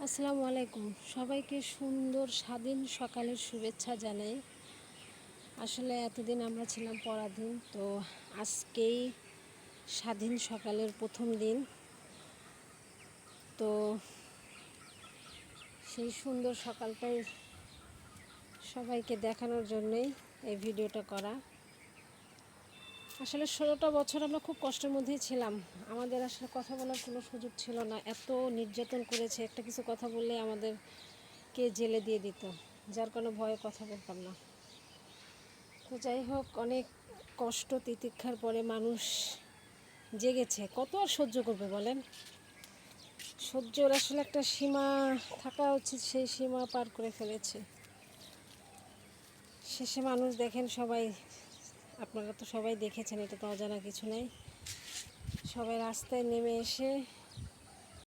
আসসালামু আলাইকুম। সবাইকে সুন্দর স্বাধীন সকালের শুভেচ্ছা জানাই। আসলে এতদিন আমরা ছিলাম পরাধীন, তো আজকেই স্বাধীন সকালের প্রথম দিন। তো সেই সুন্দর সকালটাই সবাইকে দেখানোর জন্যই এই ভিডিওটা করা। আসলে 16টা বছর আমরা খুব কষ্টের মধ্যেই ছিলাম। আমাদের আসলে কথা বলার কোনো সুযোগ ছিল না। এত নির্যাতন করেছে, একটা কিছু কথা বললে আমাদেরকে জেলে দিয়ে দিত, যার কোনো ভয়ে কথা বলতাম না। তো যাই হোক, অনেক কষ্ট তিতিক্ষার পরে মানুষ জেগেছে। কত আর সহ্য করবে বলেন? সহ্যর আসলে একটা সীমা থাকা উচিত, সেই সীমা পার করে ফেলেছে। শেষে মানুষ দেখেন সবাই, আপনারা তো সবাই দেখেছেন, এটা তো অজানা কিছু নেই। সবাই রাস্তায় নেমে এসে